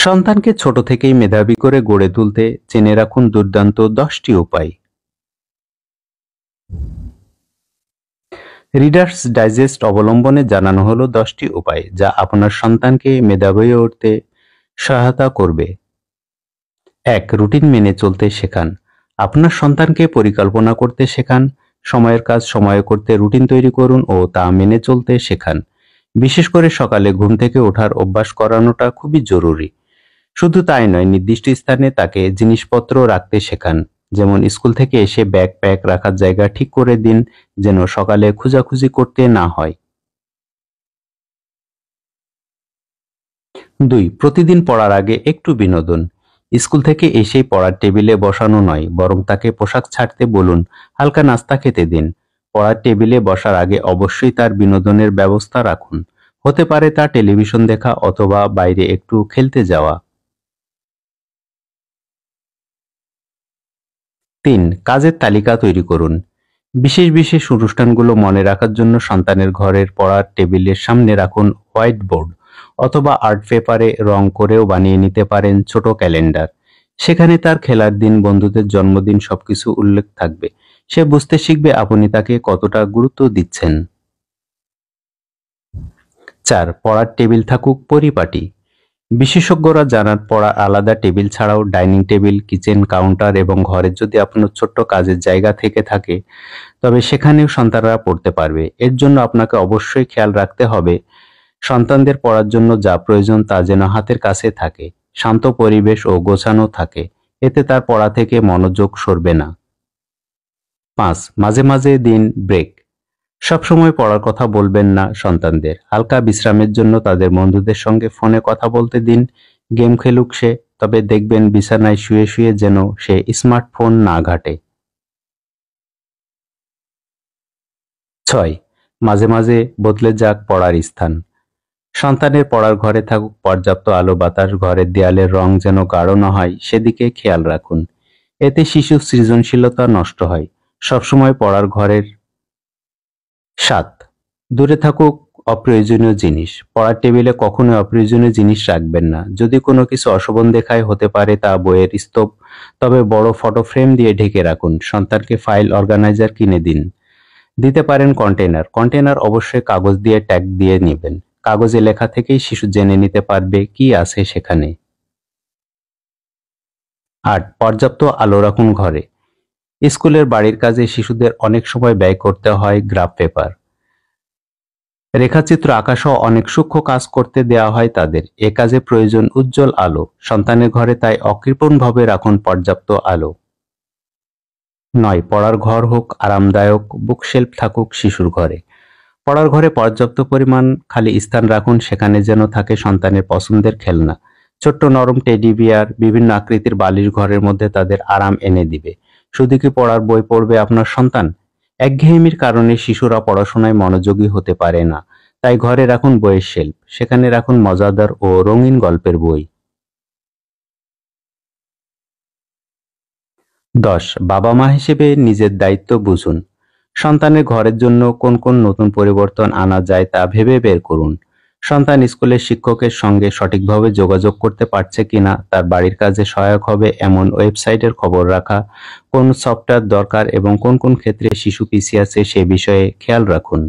সন্তানকে ছোট থেকেই মেধাবী করে গড়ে তুলতে জেনে রাখুন দুর্দান্ত 10টি উপায়। রিডার্স ডাইজেস্ট অবলম্বনে জানানো হলো 10টি উপায় যা আপনার সন্তানকে মেধাবী হয়ে উঠতে সহায়তা করবে। 1. রুটিন মেনে চলতে শেখান। আপনার সন্তানকে পরিকল্পনা করতে শেখান, সময়ের কাজ সময়ে করতে রুটিন তৈরি করুন ও তা মেনে চলতে শেখান। বিশেষ করে সকালে ঘুম থেকে ওঠার অভ্যাস করানোটা খুবই জরুরি। শুধু তাই নয়, নির্দিষ্ট স্থানে তাকে জিনিসপত্র রাখতে শেখান। যেমন স্কুল থেকে এসে ব্যাগ প্যাক রাখার জায়গা ঠিক করে দিন, যেন সকালে খোঁজাখুঁজি করতে না হয়। 2. প্রতিদিন পড়ার আগে একটু বিনোদন। স্কুল থেকে এসেই পড়ার টেবিলে বসানো নয়, বরং তাকে পোশাক ছাড়তে বলুন, হালকা নাস্তা খেতে দিন। পড়ার টেবিলে বসার আগে অবশ্যই তার বিনোদনের ব্যবস্থা রাখুন। হতে পারে তা টেলিভিশন দেখা অথবা বাইরে একটু খেলতে যাওয়া। 3. কাজের তালিকা তৈরি করুন। বিশেষ বিশেষ অনুষ্ঠানগুলো মনে রাখার জন্য সন্তানের ঘরের পড়ার টেবিলের সামনে রাখুন হোয়াইট বোর্ড অথবা আর্ট পেপারে রং করেও বানিয়ে নিতে পারেন ছোট ক্যালেন্ডার। সেখানে তার খেলার দিন, বন্ধুদের জন্মদিন সবকিছু উল্লেখ থাকবে। সে বুঝতে শিখবে আপনি তাকে কতটা গুরুত্ব দিচ্ছেন। 4. পড়ার টেবিল থাকুক পরিপাটি। বিশেষজ্ঞরা জানান পড়ার আলাদা টেবিল ছাড়াও ডাইনিং টেবিল, কিচেন কাউন্টার এবং ঘরে যদি আপনার ছোট্ট কাজের জায়গা থেকে থাকে তবে সেখানেও সন্তানরা পড়তে পারবে। এর জন্য আপনাকে অবশ্যই খেয়াল রাখতে হবে সন্তানদের পড়ার জন্য যা প্রয়োজন তা যেন হাতের কাছে থাকে, শান্ত পরিবেশ ও গোছানো থাকে। এতে তার পড়া থেকে মনোযোগ সরবে না। 5. মাঝে মাঝে দিন ব্রেক। সবসময় পড়ার কথা বলবেন না সন্তানদের। হালকা বিশ্রামের জন্য তাদের বন্ধুদের সঙ্গে ফোনে কথা বলতে দিন। গেম খেলুক সে, তবে দেখবেন বিছানায় শুয়ে শুয়ে যেন সে স্মার্টফোন না ঘাঁটে। 6. মাঝে মাঝে বদলে যাক পড়ার স্থান। সন্তানের পড়ার ঘরে থাকুক পর্যাপ্ত আলো বাতাস, ঘরের দেয়ালের রং যেন গাঢ় না হয় সেদিকে খেয়াল রাখুন। এতে শিশুর সৃজনশীলতা নষ্ট হয়। সবসময় পড়ার ঘরের। 7. দূরে থাকুক অপ্রয়োজনীয় জিনিস। পড়ার টেবিলে কখনোই অপ্রয়োজনীয় জিনিস রাখবেন না। যদি কোনো কিছু অশোভন দেখায়, হতে পারে তা বইয়ের স্তূপ, তবে বড় ফটো ফ্রেম দিয়ে ঢেকে রাখুন। সন্তানকে ফাইল অর্গানাইজার কিনে দিতে পারেন কন্টেনার। কন্টেনার অবশ্যই কাগজ দিয়ে ট্যাগ দিয়ে নেবেন। কাগজে লেখা থেকেই শিশু জেনে নিতে পারবে কি আছে সেখানে। 8. পর্যাপ্ত আলো রাখুন ঘরে। স্কুলের বাড়ির কাজে শিশুদের অনেক সময় ব্যয় করতে হয় গ্রাফ পেপার, রেখাচিত্র আঁকা সহ অনেক সূক্ষ্ম কাজ করতে দেওয়া হয় তাদের। এ কাজে প্রয়োজন উজ্জ্বল আলো। সন্তানের ঘরে তাই অকৃপণভাবে রাখুন পর্যাপ্ত আলো। 9. পড়ার ঘর হোক আরামদায়ক, বুকশেলফ থাকুক শিশুর ঘরে। পড়ার ঘরে পর্যাপ্ত পরিমাণ খালি স্থান রাখুন, সেখানে যেন থাকে সন্তানের পছন্দের খেলনা, ছোট্ট নরম টেডি বিয়ার, বিভিন্ন আকৃতির বালিশ ঘরের মধ্যে তাদের আরাম এনে দিবে। শুধু কি পড়ার বই পড়বে আপনার সন্তান? একঘেয়েমির কারণে শিশুরা পড়াশোনায় মনোযোগী হতে পারে না। তাই ঘরে রাখুন বইয়ের শেলফ, সেখানে রাখুন মজাদার ও রঙিন গল্পের বই। 10. বাবা মা হিসেবে নিজের দায়িত্ব বুঝুন। সন্তানের ঘরের জন্য কোন কোন নতুন পরিবর্তন আনা যায় তা ভেবে বের করুন। সন্তান স্কুলের শিক্ষকের সঙ্গে সঠিকভাবে যোগাযোগ করতে পারছে কিনা, তার বাড়ির কাজে সহায়ক হবে এমন ওয়েবসাইটের খবর রাখা, কোন সফটওয়্যার দরকার এবং কোন কোন ক্ষেত্রে শিশু পিছিয়ে আছে সে বিষয়ে খেয়াল রাখুন।